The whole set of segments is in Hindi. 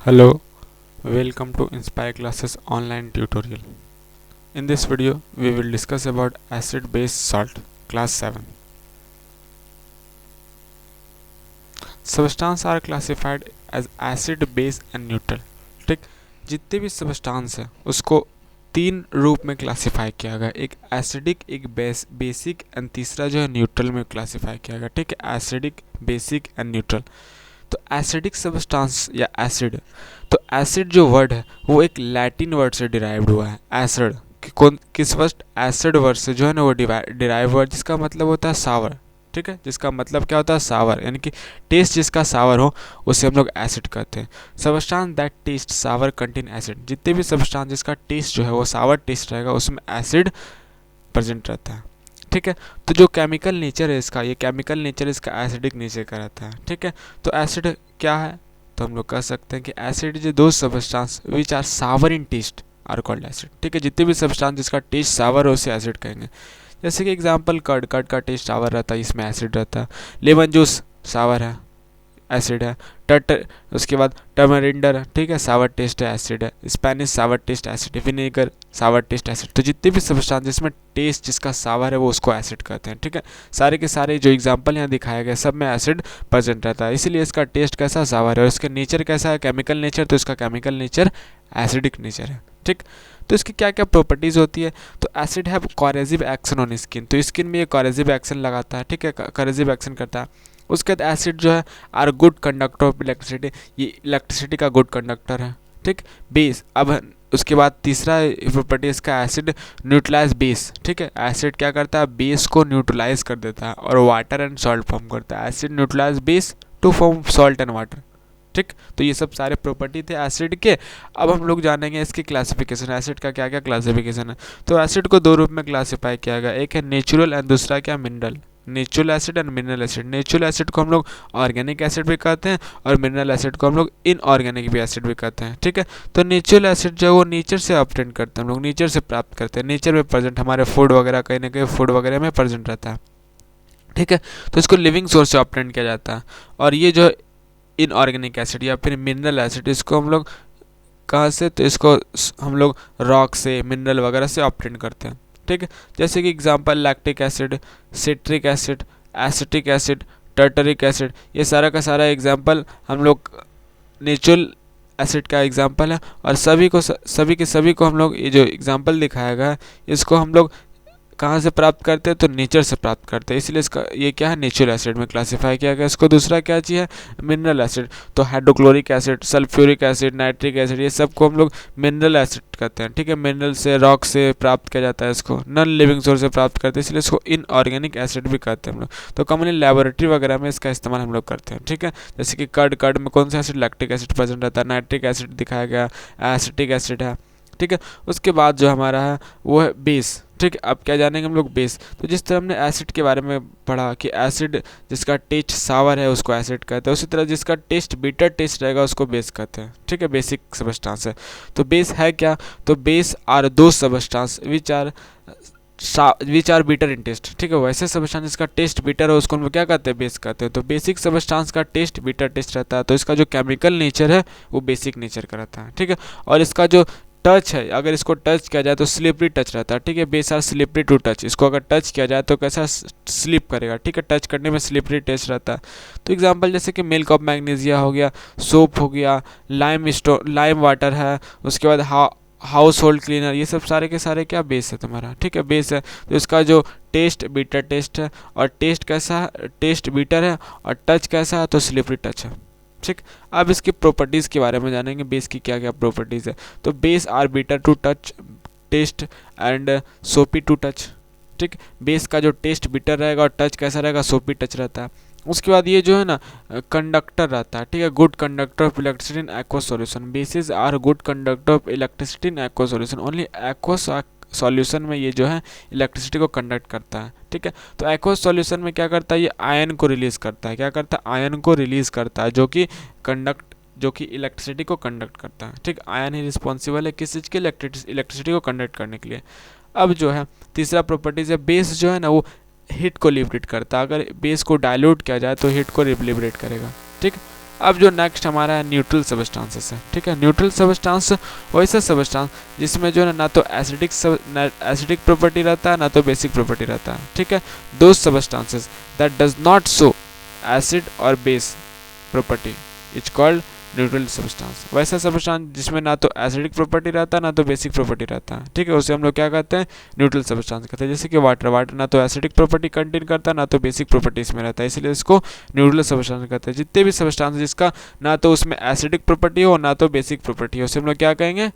Hello, welcome to Inspire Classes online tutorial. In this video, we will discuss about acid-base salt, class 7. Substances are classified as acid, base and neutral. ठीक, जितने भी सब्सटेंस है उसको तीन रूप में क्लासिफाई किया गया, एक एसिडिक, एक बेसिक एंड तीसरा जो है न्यूट्रल में क्लासिफाई किया गया. ठीक है, एसिडिक, बेसिक एंड न्यूट्रल. तो एसिडिक सब्सटेंस या एसिड, तो एसिड जो वर्ड है वो एक लैटिन वर्ड से डिराइव्ड हुआ है. एसिड किस फर्स्ट एसिड वर्ड से जो है ना वो डिराइव वर्ड, जिसका मतलब होता है सावर. ठीक है, जिसका मतलब क्या होता है सावर, यानी कि टेस्ट जिसका सावर हो उसे हम लोग एसिड कहते हैं. Substance that taste sour contain acid, जितने भी सब्सटेंस जिसका टेस्ट जो है वो सावर टेस्ट रहेगा उसमें एसिड प्रेजेंट रहता है. ठीक है, तो जो केमिकल नेचर है इसका, ये केमिकल नेचर इसका एसिडिक नेचर का रहता है. ठीक है, तो एसिड क्या है, तो हम लोग कह सकते हैं कि एसिड जो those substance which are sour in taste are called acid. ठीक है, जितने भी सब्सटेंस जिसका टेस्ट सावर हो उसे एसिड कहेंगे. जैसे कि एग्जांपल कर्ड का टेस्ट सावर रहता है, इसमें एसिड रहता है. लेमन जूस सावर है, एसिड है. उसके बाद टर्मरिंडर है, ठीक है, सावर टेस्ट है, एसिड है. स्पेनिश सावर टेस्ट एसिड, विनेगर सावर टेस्ट एसिड. तो जितने भी सब्सटेंस जिसमें टेस्ट जिसका सावर है वो उसको एसिड कहते हैं. ठीक है, सारे के सारे जो एग्जांपल यहाँ दिखाया गया सब में एसिड प्रेजेंट रहता है, इसीलिए इसका टेस्ट कैसा सावर है. और इसका नेचर कैसा है, केमिकल नेचर, तो इसका केमिकल नेचर एसिडिक नेचर है. ठीक, तो इसकी क्या क्या प्रॉपर्टीज़ होती है, तो acid have corrosive action on skin, तो स्किन में ये कॉरेसिव एक्शन लगाता है. ठीक है, कॉरेसिव एक्शन करता है. उसके बाद एसिड जो है are good conductor of electricity, ये इलेक्ट्रिसिटी का गुड कंडक्टर है. ठीक, बेस, अब उसके बाद तीसरा प्रॉपर्टी इसका एसिड न्यूट्रलाइज बेस. ठीक है, एसिड क्या करता है, बेस को न्यूट्रलाइज कर देता है और वाटर एंड सॉल्ट फॉर्म करता है. Acid neutralize base to form salt and water. ठीक, तो ये सब सारे प्रॉपर्टी थे एसिड के. अब हम लोग जानेंगे इसकी क्लासिफिकेशन, एसिड का क्या क्या क्लासिफिकेशन है. तो एसिड को दो रूप में क्लासिफाई किया गया, एक है नेचुरल एंड दूसरा क्या mineral. Natural acid and mineral acid. Natural acid को हम लोग ऑर्गेनिक एसिड भी कहते हैं और मिनरल एसिड को हम लोग इनऑर्गेनिक भी एसिड भी कहते हैं. ठीक है, तो नेचुरल एसिड जो है वो नेचर से ऑब्टेन करते हैं, हम लोग नेचर से प्राप्त करते हैं, नेचर में प्रेजेंट, हमारे फूड वगैरह कहीं ना कहीं फूड वगैरह में प्रेजेंट रहता है. ठीक है, तो इसको लिविंग सोर्स से ऑब्टेन किया जाता है. और ये जो इनऑर्गेनिक एसिड या फिर मिनरल एसिड, इसको हम लोग कहाँ से, तो इसको हम लोग रॉक से, मिनरल वगैरह से ऑब्टेन करते हैं. ठीक है, जैसे कि example lactic acid, citric acid, acetic acid, tartaric acid, ये सारा का सारा एग्जांपल हम लोग नेचुरल एसिड का एग्जांपल है. और सभी को हम लोग ये जो एग्जांपल दिखाया गया है इसको हम लोग कहाँ से प्राप्त करते हैं, तो नेचर से प्राप्त करते हैं, इसलिए इसका ये क्या है, नेचुरल एसिड में क्लासिफाई किया गया. इसको दूसरा क्या चाहिए, मिनरल एसिड. तो hydrochloric acid, sulphuric acid, nitric acid, ये सब को हम लोग मिनरल एसिड कहते हैं. ठीक है, मिनरल से, रॉक से प्राप्त किया जाता है, इसको नॉन लिविंग सोर्स से प्राप्त करते हैं, इसलिए इसको इनऑर्गेनिक एसिड भी कहते हैं हम लोग. तो कॉमनली लेबोरेटरी वगैरह में इसका इस्तेमाल हम लोग करते हैं. ठीक है, जैसे कि कर्ड में कौन सा एसिड, लैक्टिक एसिड प्रेजेंट रहता है, नाइट्रिक एसिड दिखाया गया, एसिटिक एसिड है. ठीक है, उसके बाद जो हमारा है वो है बेस. ठीक है, अब क्या जानेंगे हम लोग बेस. तो जिस तरह हमने एसिड के बारे में पढ़ा कि एसिड जिसका टेस्ट सावर है उसको एसिड कहते हैं, उसी तरह जिसका टेस्ट बिटर टेस्ट रहेगा उसको बेस कहते हैं. ठीक है, बेसिक सब्सटेंस है. तो बेस है क्या, तो base are those substance which are bitter in taste. ठीक है, वैसे सब्सटेंस जिसका टेस्ट बिटर है उसको हम लोग क्या कहते हैं, बेस कहते हैं. तो बेसिक सब्सटेंस का टेस्ट बिटर टेस्ट रहता है, तो इसका जो केमिकल नेचर है वो बेसिक नेचर का रहता है. ठीक है, और इसका जो टच है, अगर इसको टच किया जाए तो स्लिपरी टच रहता है. ठीक है, base are slippery to touch, इसको अगर टच किया जाए तो कैसा स्लिप करेगा. ठीक है, टच करने में स्लिपरी टेस्ट रहता है. तो एग्जांपल जैसे कि मिल्क ऑफ मैग्नीशिया हो गया, सोप हो गया, लाइम वाटर है, उसके बाद हाउस होल्ड क्लीनर, ये सब सारे के सारे क्या बेस है तुम्हारा. ठीक है, बेस है. तो इसका जो टेस्ट बिटर टेस्ट है, और टेस्ट कैसा है, टेस्ट बिटर है, और टच कैसा है, तो स्लिपरी टच है. ठीक, अब इसकी प्रॉपर्टीज़ के बारे में जानेंगे, बेस की क्या क्या प्रॉपर्टीज़ है. तो base are bitter to touch, taste and soapy to touch. ठीक, बेस का जो टेस्ट बिटर रहेगा और टच कैसा रहेगा, सोपी टच रहता है. उसके बाद ये जो है ना कंडक्टर रहता है. ठीक है, good conductor of electricity in aqueous solution. Bases are good conductor of electricity in aqueous solution. Only aqueous solution में ये जो है इलेक्ट्रिसिटी को कंडक्ट करता है. ठीक है, तो एक्वस सॉल्यूशन में क्या करता है, ये आयन को रिलीज करता है. क्या करता है, आयन को रिलीज करता है, जो कि इलेक्ट्रिसिटी को कंडक्ट करता है. ठीक, आयन ही रिस्पॉन्सिबल है किस चीज़ के, इलेक्ट्रिसिटी को कंडक्ट करने के लिए. अब जो है तीसरा प्रॉपर्टीज है, बेस जो है ना वो हीट को लिबरेट करता है. अगर बेस को डाइल्यूट किया जाए तो हीट को लिबरेट करेगा. ठीक, अब जो नेक्स्ट हमारा है न्यूट्रल सबस्टांसेस है, ठीक है। न्यूट्रल सबस्टांस वैसा सबस्टांस जिसमें जो है ना तो एसिडिक प्रॉपर्टी रहता है ना तो बेसिक प्रॉपर्टी रहता है, ठीक है। दो substances that does not show acid और base property is called neutral substance. वैसा सबस्टांस जिसमें ना तो एसिडिक प्रॉपर्टी रहता है ना तो बेसिक प्रॉपर्टी रहता है, ठीक है, उसे हम लोग क्या कहते हैं, न्यूट्रल सबस्टांस कहते हैं। जैसे कि वाटर ना तो एसिडिक प्रॉपर्टी कंटेन करता है ना तो बेसिक प्रॉपर्टी इसमें रहता है, इसलिए इसको न्यूट्रल सबस्टांस कहते हैं। जितने भी सबस्टांस जिसका ना तो उसमें एसिडिक प्रॉपर्टी हो ना तो बेसिक प्रॉपर्टी हो, उसे हम लोग क्या कहेंगे,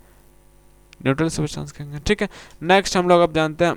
न्यूट्रल सबस्टांस कहेंगे, ठीक है। नेक्स्ट हम लोग अब जानते हैं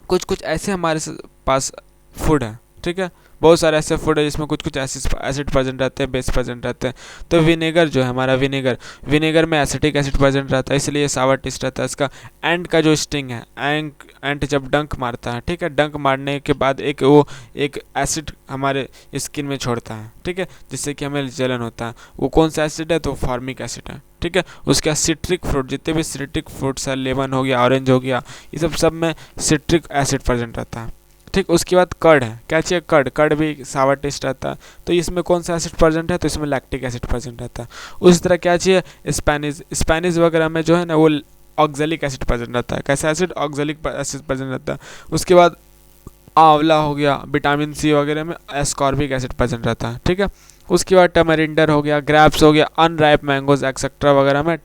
कुछ ऐसे हमारे पास फूड है, ठीक है, बहुत सारे ऐसे फूड है जिसमें कुछ एसिड प्रेजेंट रहते हैं, बेस प्रेजेंट रहते हैं। तो विनेगर जो है हमारा, विनेगर में एसिटिक एसिड प्रेजेंट रहता है, इसलिए सावर टेस्ट रहता है इसका। एंट का जो स्टिंग है, एंट जब डंक मारता है, ठीक है, डंक मारने के बाद एक एसिड हमारे स्किन में छोड़ता है, ठीक है, जिससे कि हमें जलन होता है। वो कौन सा एसिड है, तो फॉर्मिक एसिड है, ठीक है। उसके बाद सिट्रिक फ्रूट, जितने भी सिट्रिक फ्रूट्स है, लेमन हो गया, ऑरेंज हो गया, ये सब में सिट्रिक एसिड प्रेजेंट रहता है, ठीक। उसके बाद कर्ड है, क्या चाहिए, कर्ड भी सावर टेस्ट रहता है, तो इसमें कौन सा एसिड प्रेजेंट है, तो इसमें लैक्टिक एसिड प्रेजेंट रहता है। उसी तरह क्या चाहिए, स्पेनिश वगैरह में जो है ना वो ऑक्जेलिक एसिड प्रेजेंट रहता है। कैसा एसिड, ऑक्जेलिक एसिड प्रेजेंट रहता है। उसके बाद आंवला हो गया, विटामिन सी वगैरह में एस्कॉर्बिक एसिड प्रेजेंट रहता है, ठीक है। उसके बाद टमरिंडर हो गया, ग्रेप्स हो गया, अनराइप मैंगोज एक्सेट्रा वगैरह में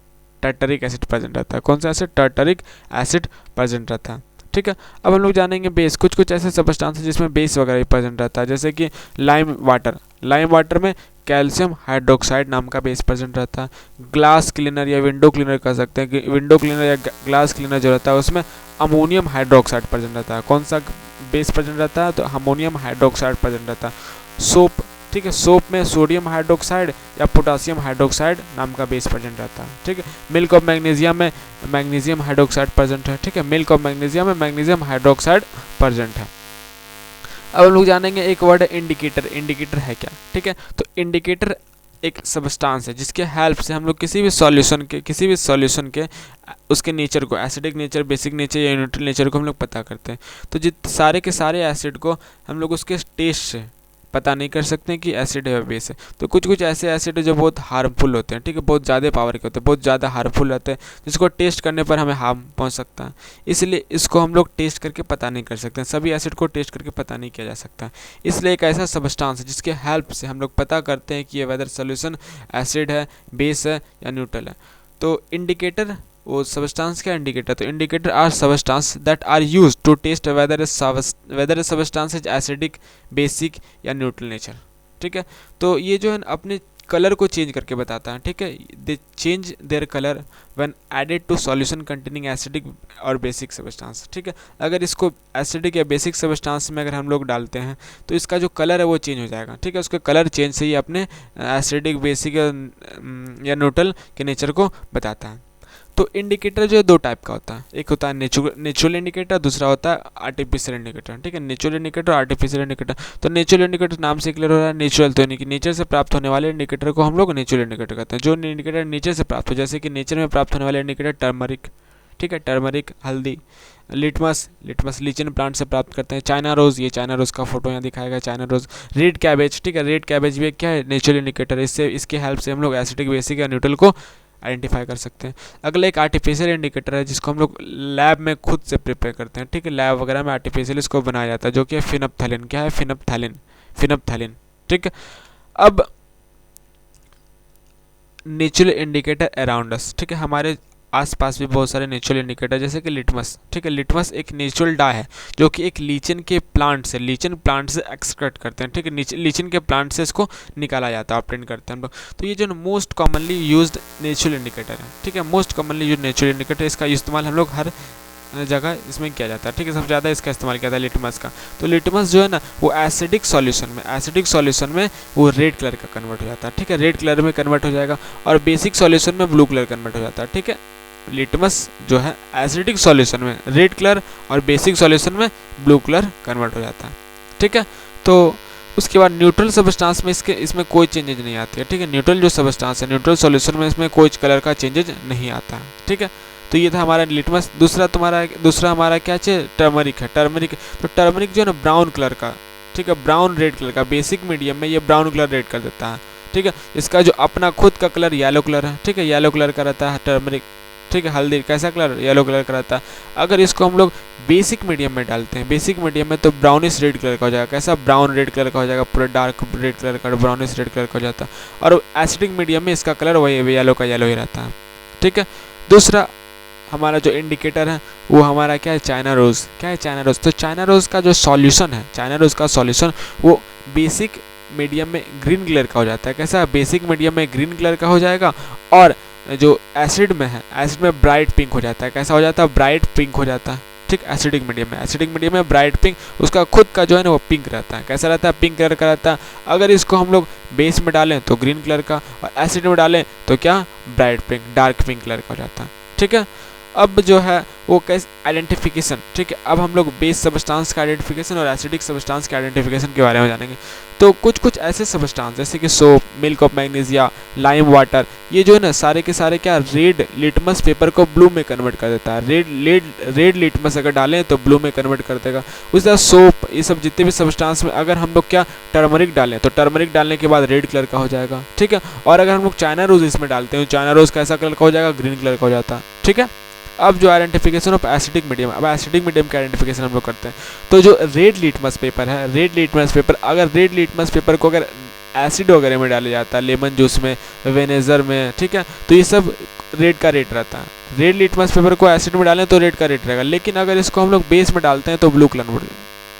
टर्टरिक एसिड प्रेजेंट रहता है। कौन सा एसिड, टर्टरिक एसिड प्रेजेंट रहता है, ठीक है। अब हम लोग जानेंगे बेस, कुछ ऐसे सबस्टांस है जिसमें बेस वगैरह प्रेजेंट रहता है, जैसे कि लाइम वाटर में कैल्शियम हाइड्रोक्साइड नाम का बेस प्रेजेंट रहता है। ग्लास क्लीनर या विंडो क्लीनर कह सकते हैं कि विंडो क्लीनर या ग्लास क्लीनर जो रहता है उसमें अमोनियम हाइड्रोक्साइड प्रेजेंट रहता है। कौन सा बेस प्रेजेंट रहता है, तो अमोनियम हाइड्रोक्साइड प्रेजेंट रहता है। सोप, ठीक है, सोप में सोडियम हाइड्रोक्साइड या पोटासियम हाइड्रोक्साइड नाम का बेस प्रेजेंट रहता है, ठीक है। मिल्क ऑफ मैग्नीशियम में मैग्नीशियम हाइड्रोक्साइड प्रेजेंट है, ठीक है, मिल्क ऑफ मैग्नीशियम में मैग्नीशियम हाइड्रोक्साइड प्रेजेंट है। अब हम लोग जानेंगे एक वर्ड है इंडिकेटर है क्या, ठीक है। तो इंडिकेटर एक सबस्टांस है जिसके हेल्प से हम लोग किसी भी सॉल्यूशन के उसके नेचर को, एसिडिक नेचर, बेसिक नेचर या न्यूट्रल नेचर को हम लोग पता करते हैं। तो सारे के सारे एसिड को हम लोग उसके टेस्ट से पता नहीं कर सकते हैं कि एसिड है या बेस है। तो कुछ ऐसे एसिड है जो बहुत हार्मफुल होते हैं, ठीक है, बहुत ज़्यादा पावर के होते हैं, बहुत ज़्यादा हार्मफुल रहते हैं, जिसको टेस्ट करने पर हमें हार्म पहुंच सकता है। इसलिए इसको हम लोग टेस्ट करके पता नहीं कर सकते हैं, सभी एसिड को टेस्ट करके पता नहीं किया जा सकता है। इसलिए एक ऐसा सबस्टांस है जिसके हेल्प से हम लोग पता करते हैं कि ये वेदर सोल्यूशन एसिड है, बेस है या न्यूट्रल है। तो इंडिकेटर वो सबस्टांस क्या इंडिकेटर, तो indicator are substance that are used to test whether a substance is acidic, basic या न्यूट्रल नेचर, ठीक है। तो ये जो है अपने कलर को चेंज करके बताता है, ठीक है, they change their colour when added to solution containing acidic और बेसिक सबस्टांस, ठीक है। अगर इसको एसिडिक या बेसिक सबस्टांस में अगर हम लोग डालते हैं तो इसका जो कलर है वो चेंज हो जाएगा, ठीक है। उसका कलर चेंज से ही अपने एसिडिक, बेसिक या न्यूट्रल के नेचर को बताता है। तो इंडिकेटर जो है दो टाइप का होता है, एक होता है नेचुरल इंडिकेटर, दूसरा होता है आर्टिफिशियल इंडिकेटर, ठीक है। नेचुरल इंडिकेटर और आर्टिफिशियल इंडिकेटर। तो नेचुरल इंडिकेटर नाम से क्लियर हो रहा है, नेचुरल तो यानी कि नेचर से प्राप्त होने वाले इंडिकेटर को हम लोग नेचुरल इंडिकेटर कहते हैं। जो इंडिकेटर नेचर से प्राप्त हो, जैसे कि नेचर में प्राप्त होने वाले इंडिकेटर टर्मरिक, ठीक है, टर्मरिक हल्दी, लिटमस लीचन प्लांट से प्राप्त करते हैं। चाइना रोज़, ये चाइना रोज़ का फोटो यहाँ दिखाएगा, चाइना रोज़। रेड कैबेज, ठीक है, रेड कैबेज भी क्या है, नेचुरल इंडिकेटर। इसके हेल्प से हम लोग एसिडिक, बेसिक या न्यूट्रल को आइडेंटिफाई कर सकते हैं। अगला एक आर्टिफिशियल इंडिकेटर है जिसको हम लोग लैब में खुद से प्रिपेयर करते हैं, ठीक है, लैब वगैरह में आर्टिफिशियल इसको बनाया जाता है, जो कि है फिनप्थैलिन। क्या है, फिनप्थैलिन, ठीक है। अब नेचुरल इंडिकेटर अराउंड अस, ठीक है, हमारे आसपास भी बहुत सारे नेचुरल इंडिकेटर, जैसे कि लिटमस, ठीक है, लिटमस एक नेचुरल डाई है जो कि एक लीचन प्लांट से एक्सट्रैक्ट करते हैं, ठीक है, लीचन के प्लांट से इसको निकाला जाता है, ऑब्टेन करते हैं हम लोग। तो ये जो most commonly used natural indicator है, ठीक है, most commonly used natural indicator, इसका इस्तेमाल हम लोग हर जगह इसमें किया जाता है, ठीक है, सबसे ज़्यादा इसका इस्तेमाल किया जाता है लिटमस का। तो लिटमस जो है ना वो एसिडिक सॉल्यूशन में वो रेड कलर का कन्वर्ट हो जाता है, ठीक है, रेड कलर में कन्वर्ट हो जाएगा, और बेसिक सॉल्यूशन में ब्लू कलर कन्वर्ट हो जाता है, ठीक है। लिटमस जो है एसिडिक सॉल्यूशन में रेड कलर और बेसिक सॉल्यूशन में ब्लू कलर कन्वर्ट हो जाता है, ठीक है। तो उसके बाद न्यूट्रल सबस्टांस में इसमें कोई चेंजेज नहीं आती है, ठीक है, न्यूट्रल जो सबस्टांस है, न्यूट्रल सॉल्यूशन में इसमें कोई कलर का चेंजेज नहीं आता है, ठीक है। तो ये था हमारा लिटमस। दूसरा हमारा क्या चाहिए, टर्मरिक है। तो टर्मरिक जो है ना ब्राउन कलर का, ठीक है, ब्राउन रेड कलर का, बेसिक मीडियम में ये ब्राउन कलर रेड कर देता है, ठीक है। इसका जो अपना खुद का कलर येलो कलर है, ठीक है, येलो कलर का रहता है टर्मरिक, ठीक है। हल्दी कैसा कलर, येलो कलर का रहता है। अगर इसको हम लोग बेसिक मीडियम में डालते हैं, बेसिक मीडियम में, तो ब्राउनिश रेड कलर का हो जाएगा। कैसा, ब्राउन रेड कलर का हो जाएगा, पूरा डार्क रेड कलर का, ब्राउनिश रेड कलर का हो जाता है। और एसिडिक मीडियम में इसका कलर वही येलो का येलो ही रहता है, ठीक है। दूसरा हमारा जो इंडिकेटर है वो हमारा क्या है, चाइना रोज़। क्या है चाइना रोज़, तो चाइना रोज़ का जो सॉल्यूशन है, चाइना रोज़ का सॉल्यूशन वो बेसिक मीडियम में ग्रीन कलर का हो जाता है। कैसा, बेसिक मीडियम में ग्रीन कलर का हो जाएगा, और जो एसिड में है, एसिड में ब्राइट पिंक हो जाता है। कैसा हो जाता है, ब्राइट पिंक हो जाता है, ठीक। एसिडिक मीडियम में, एसिडिक मीडियम में ब्राइट पिंक, उसका खुद का जो है ना वो पिंक रहता है। कैसा रहता है, पिंक कलर का रहता है। अगर इसको हम लोग बेस में डालें तो ग्रीन कलर का, और एसिड में डालें तो क्या, bright pink, dark pink colour का हो जाता है, ठीक है। अब जो है वो कैसे आइडेंटिफिकेशन, ठीक है। अब हम लोग बेस सबस्टांस का आइडेंटिफिकेशन और एसिडिक सबस्टांस के आइडेंटिफिकेशन के बारे में जानेंगे। तो कुछ कुछ ऐसे सबस्टांस जैसे कि soap, milk of magnesia, lime water, ये जो है ना सारे के सारे क्या, रेड लिटमस पेपर को ब्लू में कन्वर्ट कर देता है। रेड लिटमस अगर डालें तो ब्लू में कन्वर्ट कर देगा। उसी तरह सोप, ये सब जितने भी सबस्टांस में अगर हम लोग क्या टर्मरिक डालें तो टर्मरिक डालने के बाद रेड कलर का हो जाएगा, ठीक है। और अगर हम लोग चाइना रोज़ इसमें डालते हैं, चाइना रोज़ कैसा कलर का हो जाएगा, ग्रीन कलर का हो जाता है, ठीक है। अब जो आइडेंटिफिकेशन ऑफ एसिडिक मीडियम, अब एसिडिक मीडियम का आइडेंटिफिकेशन हम लोग करते हैं। तो जो रेड लिटमस पेपर है, रेड लिटमस पेपर, अगर रेड लिटमस पेपर को अगर एसिड वगैरह में डाला जाता है, लेमन जूस में, विनेगर में, ठीक है, तो ये सब रेड का रेड रहता है। रेड लिटमस पेपर को एसिड में डालें तो रेड का रेड रहेगा, लेकिन अगर इसको हम लोग बेस में डालते हैं तो ब्लू कलर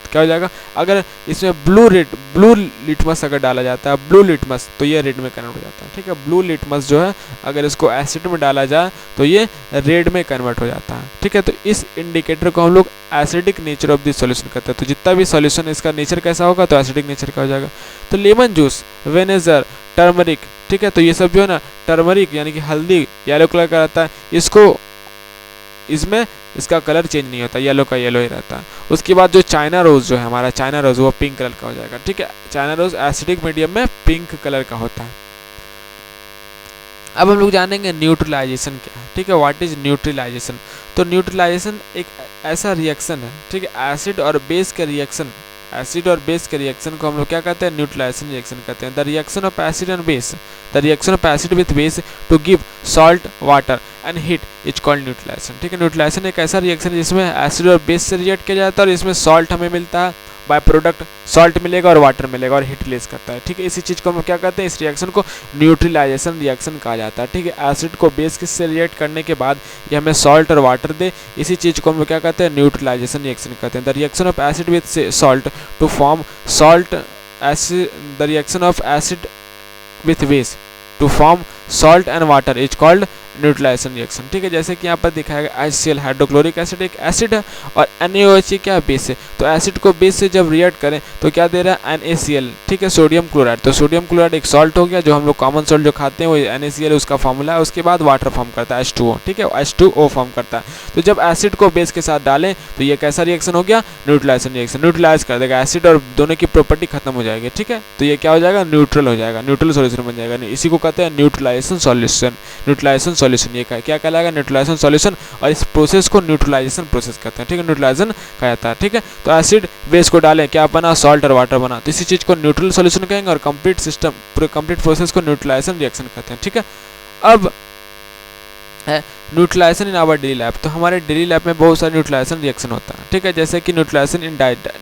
क्या हो जाएगा। अगर इसमें ब्लू लिटमस अगर डाला जाता है, ब्लू लिटमस, तो ये रेड में कन्वर्ट हो जाता है, ठीक है। ब्लू लिटमस जो है अगर इसको एसिड में डाला जाए तो ये रेड में कन्वर्ट हो जाता है, ठीक है। तो इस इंडिकेटर को हम लोग acidic nature of this solution कहते हैं। तो जितना भी सॉल्यूशन इसका नेचर कैसा होगा तो एसिडिक नेचर का हो जाएगा। तो लेमन जूस, विनेगर, टर्मरिक, ठीक है, तो ये सब जो है ना, टर्मरिक यानी कि हल्दी येलो कलर का रहता है, इसको इसमें इसका कलर चेंज नहीं होता, येलो का येलो ही रहता है। उसके बाद जो चाइना रोज़ जो है हमारा, चाइना रोज़ वो पिंक कलर का हो जाएगा, ठीक है। चाइना रोज़ एसिडिक मीडियम में पिंक कलर का होता है। अब हम लोग जानेंगे न्यूट्रलाइजेशन क्या है, ठीक है। व्हाट इज न्यूट्रलाइजेशन, तो न्यूट्रलाइजेशन एक ऐसा रिएक्शन है, ठीक है, एसिड और बेस के रिएक्शन, एसिड और बेस के रिएक्शन को हम लोग क्या कहते हैं, न्यूट्रलाइजेशन रिएक्शन कहते हैं। The reaction of acid and base, the reaction of acid with base to give salt, water and heat is called neutralization, ठीक है। न्यूट्रलाइजेशन एक ऐसा रिएक्शन है जिसमें एसिड और बेस से रिएक्ट किया जाता है और इसमें सॉल्ट हमें मिलता है, बाय प्रोडक्ट सॉल्ट मिलेगा और वाटर मिलेगा और हीट रिलीज करता है, ठीक है। इसी चीज़ को हम क्या कहते हैं, इस रिएक्शन को न्यूट्रलाइजेशन रिएक्शन कहा जाता है, ठीक है। एसिड को बेस से रिएक्ट करने के बाद ये हमें सॉल्ट और वाटर दे, इसी चीज़ को हम क्या कहते हैं, न्यूट्रलाइजेशन रिएक्शन कहते हैं। The reaction of acid with salt to form salt acid, the reaction of acid with base to form salt and water is called neutralization reaction, ठीक है। जैसे कि यहाँ पर दिखाया गया HCl हाइड्रोक्लोरिक एसिड एक एसिड है और NaOH क्या बेस है। तो एसिड को बेस से जब रिएक्ट करें तो क्या दे रहा है, NaCl, ठीक है, सोडियम क्लोराइड। तो सोडियम क्लोराइड एक सॉल्ट हो गया, जो हम लोग कॉमन सॉल्ट जो खाते हैं वो NaCl उसका फॉर्मूला है। उसके बाद वाटर फॉर्म करता है H2O, ठीक है, H2O फॉर्म करता है। तो जब एसिड को बेस के साथ डालें तो ये कैसा रिएक्शन हो गया, न्यूट्रलाइजेशन रिएक्शन, न्यूट्रलाइज कर देगा एसिड और दोनों की प्रॉपर्टी खत्म हो जाएगी, ठीक है। तो ये क्या हो जाएगा, न्यूट्रल हो जाएगा, न्यूट्रल सॉल्यूशन बन जाएगा। इसी को कहते हैं न्यूट्रलाइजेशन सॉल्यूशन, न्यूट्रलाइजेशन सॉल्यूशन। ये क्या कहलाएगा, न्यूट्रलाइजेशन सॉल्यूशन, और इस प्रोसेस को न्यूट्रलाइजेशन प्रोसेस कहते हैं, ठीक है, न्यूट्रलाइजेशन कहा जाता है, ठीक है। तो एसिड बेस को डालें, क्या बना, सॉल्ट और वाटर बना, तो इसी चीज़ को न्यूट्रल सॉल्यूशन कहेंगे और कंप्लीट सिस्टम, पूरे कंप्लीट प्रोसेस को न्यूट्रलाइजेशन रिएक्शन कहते हैं, ठीक है। अब है neutralization in our daily life, तो हमारे डेली लाइफ में बहुत सारे न्यूट्रलाइजेशन रिएक्शन होता है, ठीक है। जैसे कि न्यूट्रलाइजेशन इन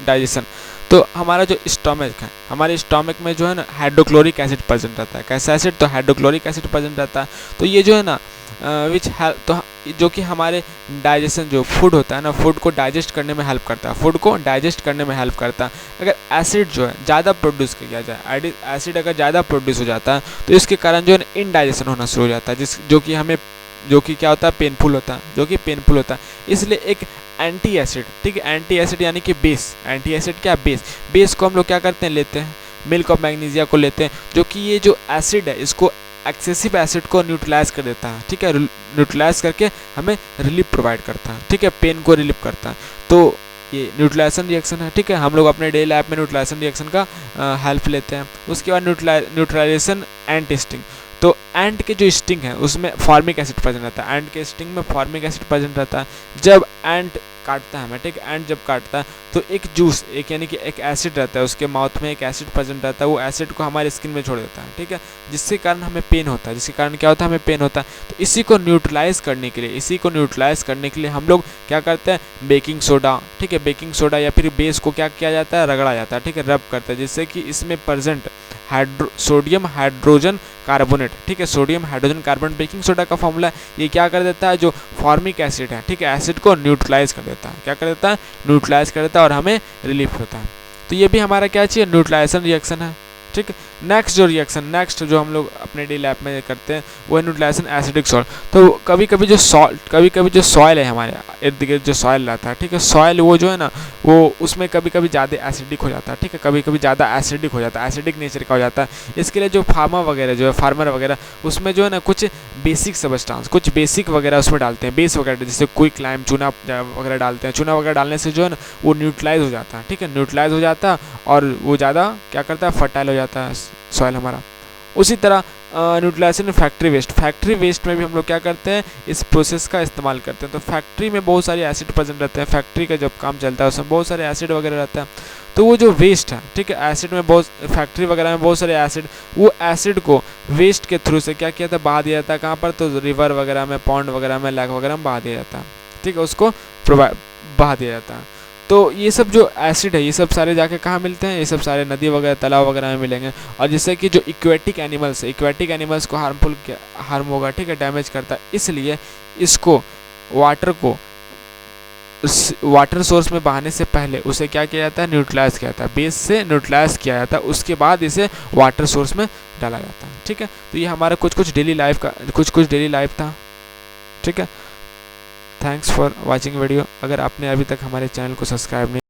डाइजेशन, तो हमारा जो स्टोमक है, हमारे स्टोमक में जो है ना हाइड्रोक्लोरिक एसिड प्रेजेंट रहता है। कैसा एसिड, तो हाइड्रोक्लोरिक एसिड प्रेजेंट रहता है। तो ये जो है ना विच हेल्प, तो जो कि हमारे डाइजेशन, जो फूड होता है ना, फूड को डाइजेस्ट करने में हेल्प करता है, फूड को डाइजेस्ट करने में हेल्प करता है। अगर एसिड जो है ज़्यादा प्रोड्यूस किया जाए, एसिड अगर ज़्यादा प्रोड्यूस हो जाता है तो इसके कारण जो है इनडाइजेशन होना शुरू हो जाता है, जो कि क्या होता है, पेनफुल होता है, जो कि पेनफुल होता है। इसलिए एक एंटी एसिड, ठीक है, एंटी एसिड यानी कि बेस, एंटी एसिड क्या, बेस को हम लोग क्या करते हैं, लेते हैं, मिल्क ऑफ मैग्नीशिया को लेते हैं, जो कि ये जो एसिड है इसको एक्सेसिव एसिड को न्यूट्रलाइज कर देता है, ठीक है, न्यूट्रलाइज करके हमें रिलीफ प्रोवाइड करता है, ठीक है, पेन को रिलीफ करता है। तो ये न्यूट्रलाइजेशन रिएक्शन है, ठीक है। हम लोग अपने डेली लाइफ में न्यूट्रलाइजेशन रिएक्शन का हेल्प लेते हैं। उसके बाद न्यूट्रलाइजेशन एंड टेस्टिंग, तो एंट के जो स्टिंग है उसमें फॉर्मिक एसिड प्रेजेंट रहता है, एंट के स्टिंग में फॉर्मिक एसिड प्रेजेंट रहता है। जब एंट काटता है हमें, ठीक है, एंट जब काटता है तो एक जूस, एक यानी कि एक एसिड रहता है, उसके माउथ में एक एसिड प्रेजेंट रहता है, वो एसिड को हमारे स्किन में छोड़ देता है, ठीक है, जिसके कारण हमें पेन होता है, जिसके कारण क्या होता है, हमें पेन होता है। तो इसी को न्यूट्रलाइज करने के लिए, इसी को न्यूट्रलाइज करने के लिए हम लोग क्या करते हैं, बेकिंग सोडा, ठीक है, बेकिंग सोडा या फिर बेस को क्या किया जाता है, रगड़ा जाता है, ठीक है, रब करते हैं, जिससे कि इसमें प्रेजेंट सोडियम हाइड्रोजन कार्बोनेट, ठीक है, sodium hydrogen carbonate baking soda का फॉर्मूला, ये क्या कर देता है, जो फॉर्मिक एसिड है, ठीक है, एसिड को न्यूट्रलाइज कर देता है, क्या कर देता है, न्यूट्रलाइज कर देता है, और हमें रिलीफ होता है। तो ये भी हमारा क्या चाहिए, न्यूट्रलाइजेशन रिएक्शन है, ठीक है। नेक्स्ट जो रिएक्शन, नेक्स्ट जो हम लोग अपने डे लैब में करते हैं वो है न्यूट्रलाइजेशन एसिडिक सॉल्ट। तो कभी कभी जो सॉइल है हमारे इर्द गिर्द जो सॉइल रहता है, ठीक है, सॉइल वो जो है ना, वो उसमें कभी कभी ज़्यादा एसिडिक हो जाता है, ठीक है, कभी कभी ज़्यादा एसिडिक हो जाता है, एसिडिक नेचर का हो जाता है। इसके लिए जो फार्मर वगैरह उसमें जो है ना कुछ बेसिक सबस्टांस, कुछ बेसिक वगैरह उसमें डालते हैं, बेस वगैरह, जैसे क्विक लाइम, चूना वगैरह डालते हैं। चूना वगैरह डालने से जो है ना वो न्यूट्रलाइज हो जाता है, ठीक है, न्यूट्रलाइज हो जाता है, और वो ज़्यादा क्या करता है, फर्टाइल हो जाता है सॉइल हमारा। उसी तरह न्यूट्रलाइजेशन फैक्ट्री वेस्ट में भी हम लोग क्या करते हैं, इस प्रोसेस का इस्तेमाल करते हैं। तो फैक्ट्री में बहुत सारे एसिड प्रेजेंट रहते हैं, फैक्ट्री का जब काम चलता है उसमें बहुत सारे एसिड वगैरह रहता है। तो वो जो वेस्ट है, ठीक है, एसिड में बहुत, फैक्ट्री वगैरह में बहुत सारे एसिड, वो एसिड को वेस्ट के थ्रू से क्या किया था, बहा दिया जाता है, कहाँ पर, तो रिवर वगैरह में, पॉन्ड वगैरह में, लेक वगैरह में बहा दिया जाता है, ठीक है, उसको बहा दिया जाता है। तो ये सब जो एसिड है ये सब सारे जाके कहाँ मिलते हैं, ये सब सारे नदी वगैरह, तालाब वगैरह में मिलेंगे। और जिससे कि जो इक्वेटिक एनिमल्स को हार्म होगा, ठीक है, डैमेज करता है, इसलिए इसको वाटर सोर्स में बहाने से पहले उसे क्या किया जाता है, न्यूट्रलाइज किया जाता है, बेस से न्यूट्रलाइज किया जाता है, उसके बाद इसे वाटर सोर्स में डाला जाता है, ठीक है। तो ये हमारा कुछ डेली लाइफ था, ठीक है। Thanks for watching video. अगर आपने अभी तक हमारे चैनल को सब्सक्राइब नहीं